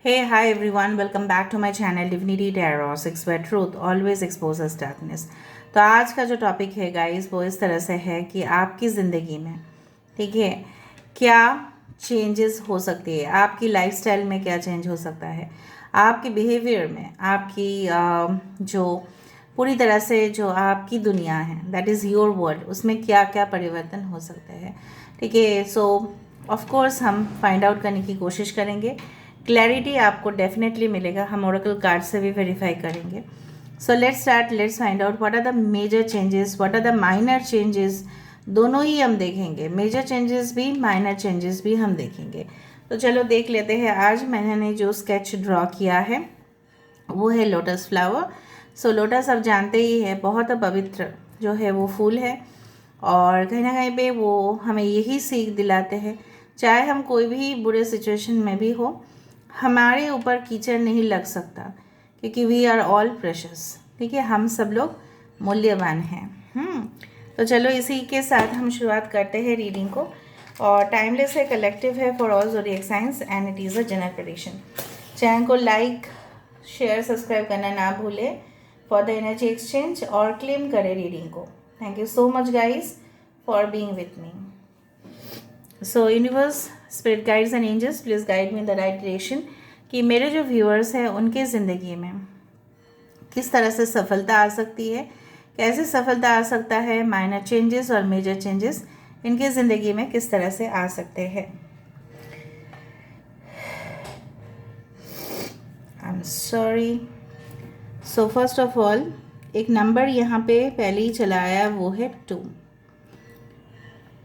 Hey, hi everyone, welcome back to my channel Divinity Tarot 6 where truth always exposes darkness। तो आज का जो topic है guys वो इस तरह से है कि आपकी ज़िंदगी में ठीक है क्या चेंजेस हो सकती है, आपकी लाइफस्टाइल में क्या चेंज हो सकता है, आपके बिहेवियर में, आपकी जो पूरी तरह से जो आपकी दुनिया है दैट इज़ योर वर्ल्ड, उसमें क्या क्या परिवर्तन हो सकते हैं। ठीक है, सो ऑफ कोर्स हम फाइंड आउट करने की कोशिश करेंगे। क्लैरिटी आपको डेफिनेटली मिलेगा, हम ओरेकल कार्ड से भी वेरीफाई करेंगे। So let's start, let's find out what are the major changes, what are the minor changes. दोनों ही हम देखेंगे, मेजर चेंजेस भी माइनर चेंजेस भी हम देखेंगे। तो चलो देख लेते हैं। आज मैंने जो स्केच ड्रॉ किया है वो है लोटस फ्लावर। सो लोटस आप जानते ही है, बहुत पवित्र जो है वो फूल है, और कहीं ना कहीं पे वो हमें यही सीख दिलाते हैं, चाहे हम कोई भी बुरे सिचुएशन में भी हो, हमारे ऊपर कीचड़ नहीं लग सकता, क्योंकि वी आर ऑल प्रेशस। ठीक है, हम सब लोग मूल्यवान हैं। तो चलो इसी के साथ हम शुरुआत करते हैं रीडिंग को। और टाइमलेस है, कलेक्टिव है for all zodiac science and it is a general prediction. Channel को लाइक शेयर सब्सक्राइब करना ना भूलें फॉर द एनर्जी एक्सचेंज, और क्लेम करें रीडिंग को। Thank you so much guys for being with me. So universe, spirit guides and angels, please guide me in the right direction कि मेरे जो viewers हैं उनके ज़िंदगी में किस तरह से सफलता आ सकती है, कैसे सफलता आ सकता है, माइनर चेंजेस और मेजर चेंजेस इनके ज़िंदगी में किस तरह से आ सकते हैं। I am sorry. So first of all एक नंबर यहाँ पे पहले ही चला आया, वो है 2।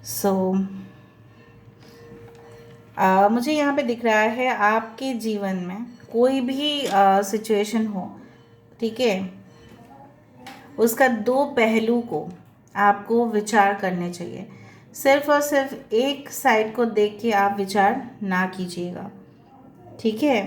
सो मुझे यहाँ पे दिख रहा है आपके जीवन में कोई भी सिचुएशन हो, ठीक है, उसका दो पहलू को आपको विचार करने चाहिए। सिर्फ और सिर्फ एक साइड को देख के आप विचार ना कीजिएगा, ठीक है।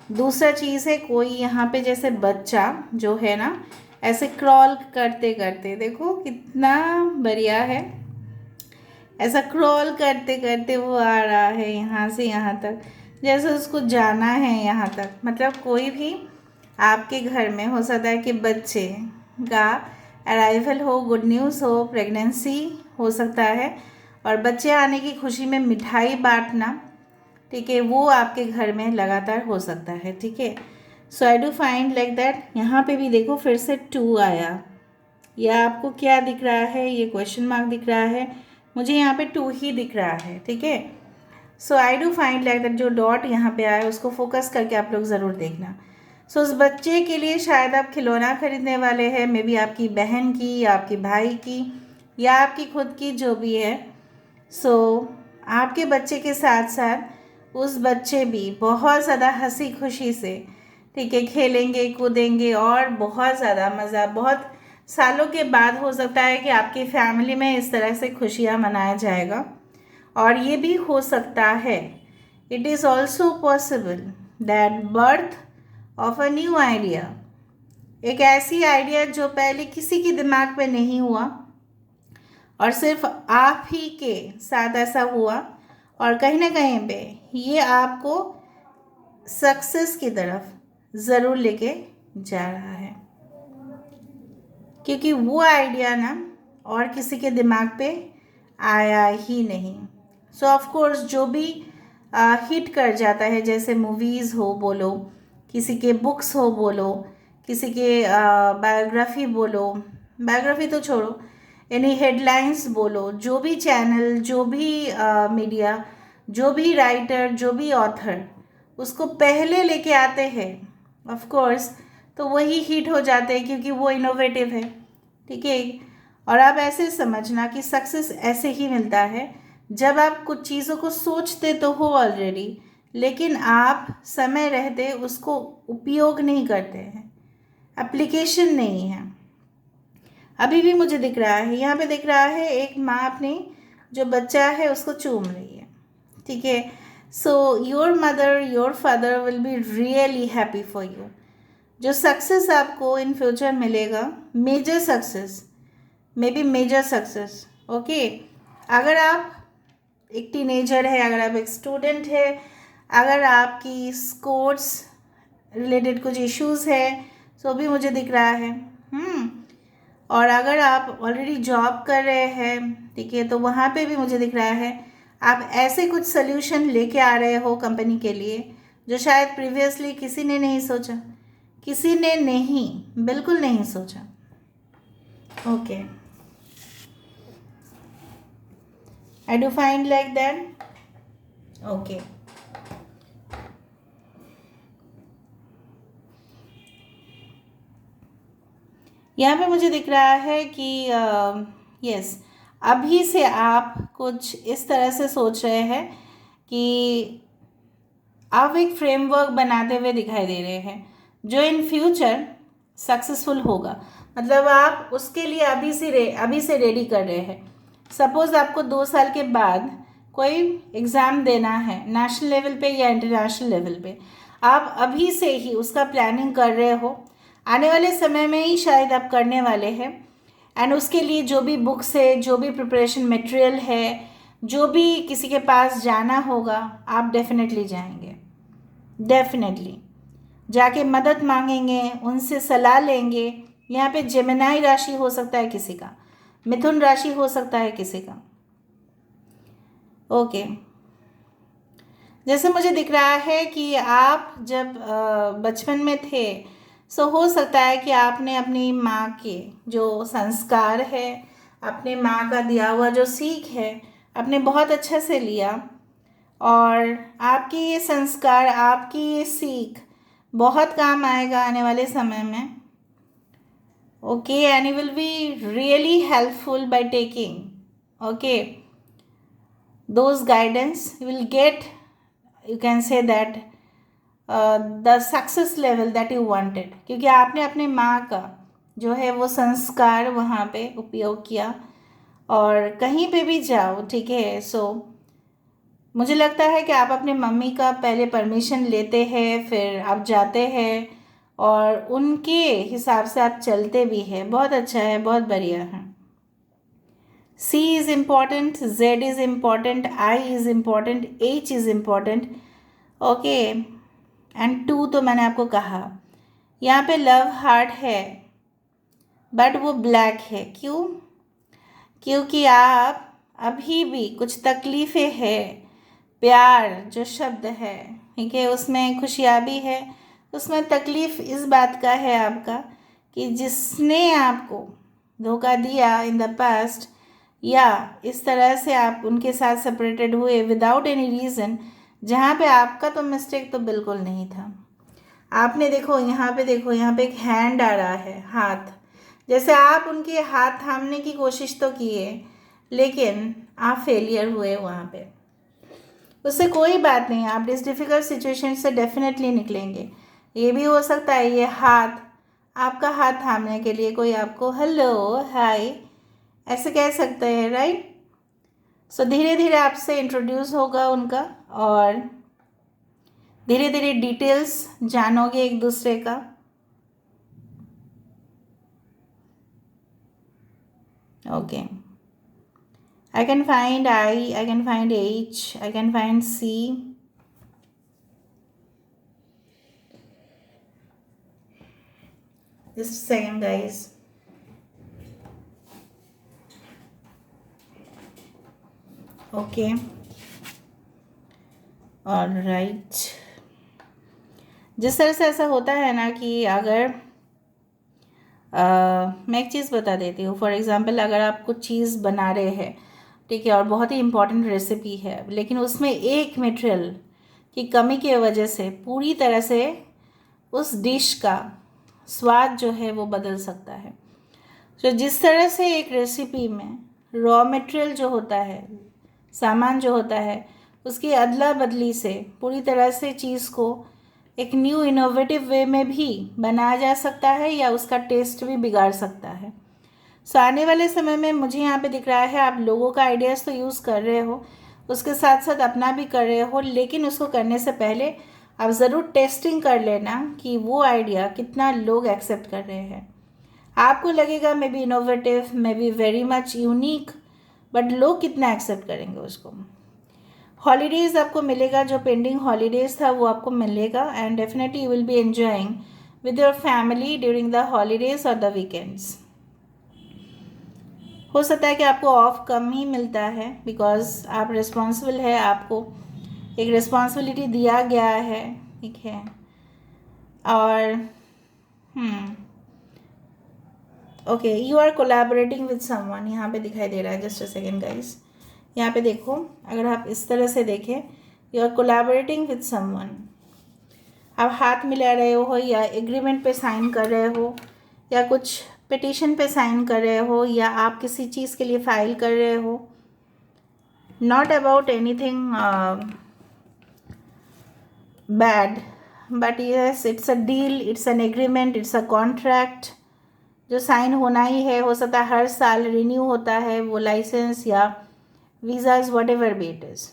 दूसरा चीज़ है, कोई यहाँ पे जैसे बच्चा जो है ना, ऐसे क्रॉल करते करते, देखो कितना बढ़िया है, ऐसा क्रॉल करते करते वो आ रहा है यहाँ से यहाँ तक, जैसे उसको जाना है यहाँ तक। मतलब कोई भी आपके घर में हो सकता है कि बच्चे का अराइवल हो, गुड न्यूज़ हो, प्रेगनेंसी हो सकता है, और बच्चे आने की खुशी में मिठाई बांटना, ठीक है, वो आपके घर में लगातार हो सकता है। ठीक है, so I do find like that. यहाँ पे भी देखो फिर से 2 आया, या आपको क्या दिख रहा है, ये क्वेश्चन मार्क दिख रहा है, मुझे यहाँ पे 2 ही दिख रहा है। ठीक है, so I do find like that जो डॉट यहाँ पे आया उसको फोकस करके आप लोग ज़रूर देखना। सो उस बच्चे के लिए शायद आप खिलौना खरीदने वाले हैं, मे बी आपकी बहन की या आपके भाई की या आपकी खुद की, जो भी है। सो आपके बच्चे के साथ साथ उस बच्चे भी बहुत ज़्यादा हंसी खुशी से, ठीक है, खेलेंगे कूदेंगे और बहुत ज़्यादा मज़ा, बहुत सालों के बाद हो सकता है कि आपकी फैमिली में इस तरह से खुशियाँ मनाया जाएगा। और ये भी हो सकता है, it is also possible that birth of a new idea, एक ऐसी आइडिया जो पहले किसी के दिमाग में नहीं हुआ और सिर्फ आप ही के साथ ऐसा हुआ, और कहीं ना कहीं पे ये आपको सक्सेस की तरफ ज़रूर लेके जा रहा है, क्योंकि वो आइडिया ना और किसी के दिमाग पे आया ही नहीं। सो ऑफ कोर्स जो भी हिट कर जाता है, जैसे मूवीज़ हो बोलो, किसी के बुक्स हो बोलो, किसी के बायोग्राफी बोलो, बायोग्राफी तो छोड़ो, यानी हेडलाइंस बोलो, जो भी चैनल, जो भी मीडिया, जो भी राइटर, जो भी ऑथर उसको पहले लेके आते हैं, ऑफ कोर्स तो वही हिट हो जाते हैं, क्योंकि वो इनोवेटिव है। ठीक है, और आप ऐसे समझना कि सक्सेस ऐसे ही मिलता है जब आप कुछ चीज़ों को सोचते तो हो ऑलरेडी, लेकिन आप समय रहते उसको उपयोग नहीं करते हैं, एप्लीकेशन नहीं है। अभी भी मुझे दिख रहा है, यहाँ पे दिख रहा है एक माँ अपनी जो बच्चा है उसको चूम रही है। ठीक है, so your mother, your father will be really happy for you. जो सक्सेस आपको इन फ्यूचर मिलेगा, major success, may be major success, okay, अगर आप एक टीनेजर है, अगर आप एक स्टूडेंट है, अगर आपकी स्पोर्ट्स रिलेटेड कुछ इश्यूज़ है तो भी मुझे दिख रहा है। और अगर आप ऑलरेडी जॉब कर रहे हैं, ठीक है, तो वहाँ पे भी मुझे दिख रहा है आप ऐसे कुछ सोल्यूशन लेके आ रहे हो कंपनी के लिए जो शायद प्रीवियसली किसी ने नहीं सोचा, किसी ने नहीं, बिल्कुल नहीं सोचा। Okay, I do find like that. Okay, यहाँ पे मुझे दिख रहा है कि यस, अभी से आप कुछ इस तरह से सोच रहे हैं कि आप एक फ्रेमवर्क बनाते हुए दिखाई दे रहे हैं जो इन फ्यूचर सक्सेसफुल होगा। मतलब आप उसके लिए अभी से रेडी कर रहे हैं। सपोज़ आपको 2 साल के बाद कोई एग्ज़ाम देना है नेशनल लेवल पे या इंटरनेशनल लेवल पे, आप अभी से ही उसका प्लानिंग कर रहे हो। आने वाले समय में ही शायद आप करने वाले हैं। एंड उसके लिए जो भी बुक्स है, जो भी प्रिपरेशन मटेरियल है, जो भी किसी के पास जाना होगा, आप डेफिनेटली जाएंगे। डेफिनेटली जाके मदद मांगेंगे, उनसे सलाह लेंगे। यहाँ पे जेमिनाई राशि हो सकता है किसी का, मिथुन राशि हो सकता है किसी का। ओके, जैसे मुझे दिख रहा है कि आप जब बचपन में थे, सो हो सकता है कि आपने अपनी माँ के जो संस्कार है, अपने माँ का दिया हुआ जो सीख है, आपने बहुत अच्छे से लिया। और आपकी ये संस्कार, आपकी ये सीख बहुत काम आएगा आने वाले समय में। Okay, and you will be really helpful by taking okay those guidance. You will get, you can say that the success level that you wanted, क्योंकि आपने अपने माँ का जो है वो संस्कार वहाँ पे उपयोग किया। और कहीं पे भी जाओ, ठीक है, सो मुझे लगता है कि आप अपने मम्मी का पहले परमिशन लेते हैं, फिर आप जाते हैं और उनके हिसाब से आप चलते भी हैं। बहुत अच्छा है, बहुत बढ़िया है। C is important, Z is important, I is important, H is important. Okay, and 2 तो मैंने आपको कहा। यहाँ पे लव हार्ट है बट वो ब्लैक है। क्यों? क्योंकि आप अभी भी कुछ तकलीफ़ें हैं। प्यार जो शब्द है, ठीक है, उसमें खुशियाँ भी है, उसमें तकलीफ़ इस बात का है आपका कि जिसने आपको धोखा दिया इन द पास्ट, या इस तरह से आप उनके साथ सेपरेटेड हुए विदाउट एनी रीज़न, जहाँ पे आपका तो मिस्टेक तो बिल्कुल नहीं था। आपने देखो यहाँ पे, देखो यहाँ पे एक हैंड आ रहा है, हाथ, जैसे आप उनके हाथ थामने की कोशिश तो किए लेकिन आप फेलियर हुए वहाँ पे। उससे कोई बात नहीं, आप इस डिफ़िकल्ट सिचुएशन से डेफिनेटली निकलेंगे। ये भी हो सकता है ये हाथ, आपका हाथ थामने के लिए कोई आपको हेलो हाय ऐसे कह सकते हैं, राइट। सो धीरे धीरे आपसे इंट्रोड्यूस होगा उनका और धीरे धीरे डिटेल्स जानोगे एक दूसरे का। Okay, I can find I can find H, I can find C. Just a second, guys. Okay. All right. जिस तरह से ऐसा होता है ना कि अगर मैं एक चीज़ बता देती हूँ। फॉर एग्ज़ाम्पल, अगर आप कुछ चीज़ बना रहे हैं, ठीक है, और बहुत ही इम्पॉर्टेंट रेसिपी है, लेकिन उसमें एक मटेरियल की कमी की वजह से पूरी तरह से उस डिश का स्वाद जो है वो बदल सकता है। तो जिस तरह से एक रेसिपी में रॉ मटेरियल जो होता है, सामान जो होता है, उसकी अदला बदली से पूरी तरह से चीज़ को एक न्यू इनोवेटिव वे में भी बनाया जा सकता है या उसका टेस्ट भी बिगाड़ सकता है। सो आने वाले समय में मुझे यहाँ पे दिख रहा है आप लोगों का आइडियाज़ तो यूज़ कर रहे हो, उसके साथ साथ अपना भी कर रहे हो, लेकिन उसको करने से पहले आप ज़रूर टेस्टिंग कर लेना कि वो आइडिया कितना लोग एक्सेप्ट कर रहे हैं। आपको लगेगा may be innovative, may be very much unique, but लोग कितना एक्सेप्ट करेंगे उसको। हॉलीडेज़ आपको मिलेगा, जो पेंडिंग हॉलीडेज़ था वो आपको मिलेगा, and definitely you will be enjoying with your family during the holidays और द वीकेंड्स। हो सकता है कि आपको ऑफ कम ही मिलता है, बिकॉज आप रिस्पॉन्सिबल है, आपको एक रिस्पॉन्सिबिलिटी दिया गया है, ठीक है। और okay, you are collaborating with someone, यहाँ पे दिखाई दे रहा है, जस्ट अ सेकेंड गाइस, यहाँ पे देखो, अगर आप इस तरह से देखें, you are collaborating with someone, आप हाथ मिला रहे हो या एग्रीमेंट पे साइन कर रहे हो या कुछ पिटिशन पे साइन कर रहे हो या आप किसी चीज़ के लिए फाइल कर रहे हो, not about anything bad, but yes it's a deal, it's an agreement, it's a contract जो साइन होना ही है। हो सकता है हर साल रिन्यू होता है वो लाइसेंस या visas, what ever be it is,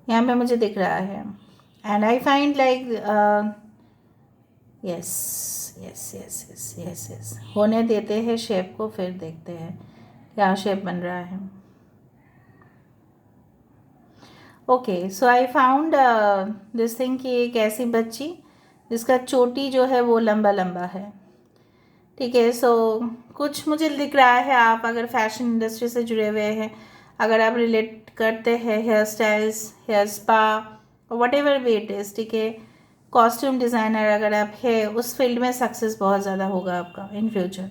यहाँ पे मुझे दिख रहा है। And I find like yes yes yes yes yes yes, होने देते हैं शेप को, फिर देखते हैं क्या शेप बन रहा है। Okay, so I found this thing कि एक ऐसी बच्ची जिसका चोटी जो है वो लंबा लंबा है, ठीक है। सो कुछ मुझे दिख रहा है, आप अगर फैशन इंडस्ट्री से जुड़े हुए हैं, अगर आप रिलेट करते हैं hairstyles, hair spa, whatever भी इट इज़, ठीक है, कॉस्ट्यूम डिज़ाइनर अगर आप है, उस फील्ड में सक्सेस बहुत ज़्यादा होगा आपका इन फ्यूचर।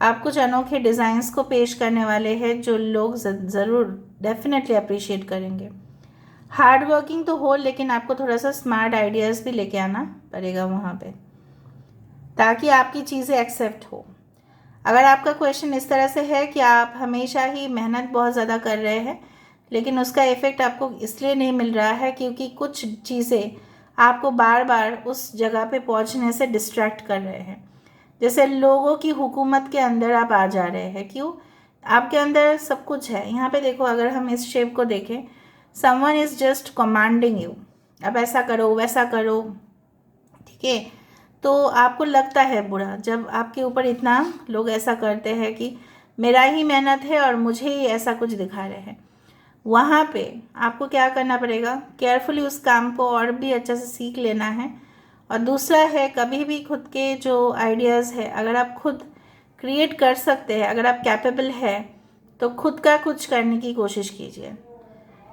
आप कुछ अनोखे डिज़ाइंस को पेश करने वाले हैं जो लोग ज़रूर डेफिनेटली अप्रिशिएट करेंगे। हार्ड वर्किंग तो हो, लेकिन आपको थोड़ा सा स्मार्ट आइडियाज़ भी लेके आना पड़ेगा वहाँ पे, ताकि आपकी चीज़ें एक्सेप्ट हो। अगर आपका क्वेश्चन इस तरह से है कि आप हमेशा ही मेहनत बहुत ज़्यादा कर रहे हैं, लेकिन उसका इफ़ेक्ट आपको इसलिए नहीं मिल रहा है क्योंकि कुछ चीज़ें आपको बार बार उस जगह पे पहुंचने से डिस्ट्रैक्ट कर रहे हैं, जैसे लोगों की हुकूमत के अंदर आप आ जा रहे हैं। क्यों? आपके अंदर सब कुछ है। यहाँ पे देखो, अगर हम इस शेप को देखें, someone is just commanding you, अब ऐसा करो वैसा करो, ठीक है। तो आपको लगता है बुरा जब आपके ऊपर इतना लोग ऐसा करते हैं कि मेरा ही मेहनत है और मुझे ही ऐसा कुछ दिखा रहे हैं। वहाँ पे आपको क्या करना पड़ेगा, केयरफुली उस काम को और भी अच्छे से सीख लेना है। और दूसरा है, कभी भी खुद के जो आइडियाज़ है, अगर आप खुद क्रिएट कर सकते हैं, अगर आप कैपेबल है, तो खुद का कुछ करने की कोशिश कीजिए,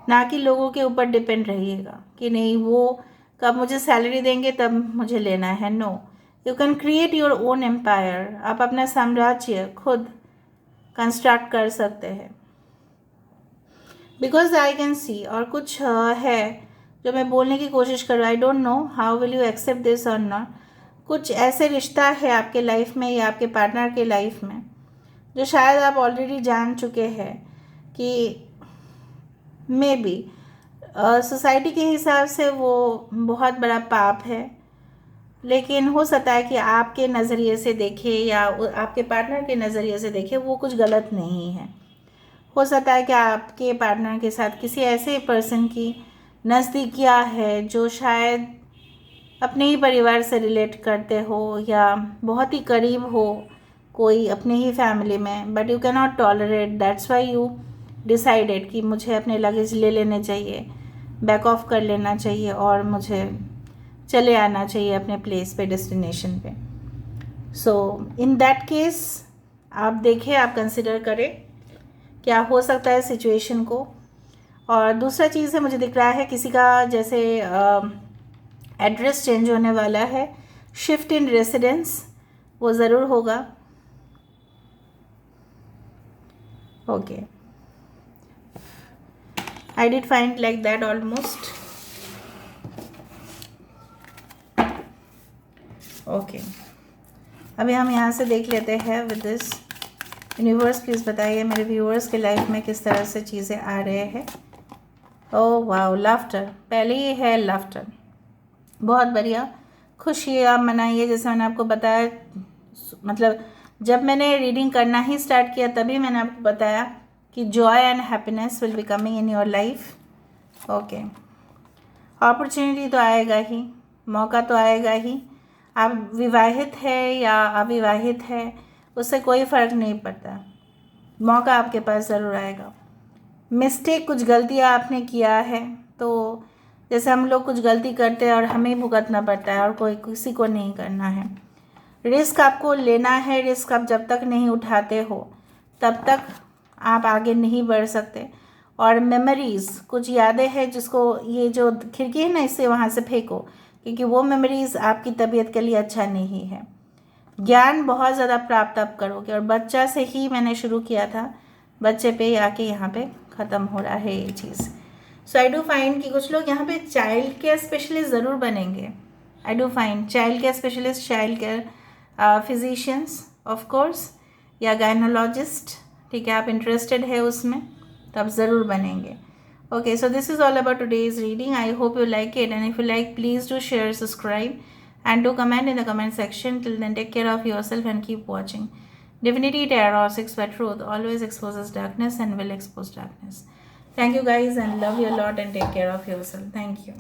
ना कि लोगों के ऊपर डिपेंड रहिएगा कि नहीं वो कब मुझे सैलरी देंगे तब मुझे लेना है। No, you can create your own empire, आप अपना साम्राज्य खुद कंस्ट्रक्ट कर सकते हैं। बिकॉज आई कैन सी, और कुछ है जो मैं बोलने की कोशिश कर रहा हूँ, I don't know how will you accept this और नॉट। कुछ ऐसे रिश्ता है आपके लाइफ में या आपके पार्टनर के लाइफ में जो शायद आप ऑलरेडी जान चुके हैं कि मे बी सोसाइटी के हिसाब से वो बहुत बड़ा पाप है, लेकिन हो सकता है कि आपके नज़रिए से देखे या आपके पार्टनर के नज़रिए से देखे वो कुछ गलत नहीं है। हो सकता है कि आपके पार्टनर के साथ किसी ऐसे पर्सन की नज़दीकियाँ है जो शायद अपने ही परिवार से रिलेट करते हो या बहुत ही करीब हो कोई अपने ही फैमिली में, but you can not tolerate, that's why you decided कि मुझे अपने लगेज ले लेने चाहिए, बैक ऑफ कर लेना चाहिए और मुझे चले आना चाहिए अपने प्लेस पे, डेस्टिनेशन पे। सो इन दैट केस आप देखें, आप कंसिडर करें क्या हो सकता है सिचुएशन को। और दूसरा चीज़ है, मुझे दिख रहा है किसी का जैसे एड्रेस चेंज होने वाला है, शिफ्ट इन रेसिडेंस वो ज़रूर होगा। Okay, I did find like that almost. Okay, अभी हम यहाँ से देख लेते हैं विद दिस। यूनिवर्स प्लीज़ बताइए मेरे व्यूअर्स के लाइफ में किस तरह से चीज़ें आ रहे हैं। ओह वाओ, लाफ्टर, पहले ही है लाफ्टर, बहुत बढ़िया। खुशी आप मनाइए, जैसे मैंने आपको बताया, मतलब जब मैंने रीडिंग करना ही स्टार्ट किया तभी मैंने आपको बताया कि Joy and happiness will be coming in your life. Okay, opportunity तो आएगा ही, मौका तो आएगा ही। आप विवाहित है या अविवाहित है उससे कोई फ़र्क नहीं पड़ता, मौका आपके पास ज़रूर आएगा। मिस्टेक, कुछ गलतियाँ आपने किया है, तो जैसे हम लोग कुछ गलती करते हैं और हमें भुगतना पड़ता है और कोई किसी को नहीं करना है। रिस्क आपको लेना है, रिस्क आप जब तक नहीं उठाते हो तब तक आप आगे नहीं बढ़ सकते। और मेमोरीज़, कुछ यादें हैं जिसको, ये जो खिड़की है ना, इससे वहाँ से फेंको, क्योंकि वो मेमोरीज़ आपकी तबीयत के लिए अच्छा नहीं है। ज्ञान बहुत ज़्यादा प्राप्त आप करोगे, और बच्चा से ही मैंने शुरू किया था, बच्चे पे आके यहाँ पे ख़त्म हो रहा है ये चीज़। सो आई डू फाइंड कि कुछ लोग यहाँ पे चाइल्ड केयर स्पेशलिस्ट ज़रूर बनेंगे। आई do find child care specialist, child care physicians of course, या गायनोलॉजिस्ट, ठीक है, आप इंटरेस्टेड है उसमें तो आप ज़रूर बनेंगे। Okay, so this is all about today's reading. I hope you like it, and if you like, please do share, subscribe, and do comment in the comment section. Till then, take care of yourself and keep watching. Divinity Tarot 6 by Truth always exposes darkness and will expose darkness. Thank you guys, and love you a lot, and take care of yourself. Thank you.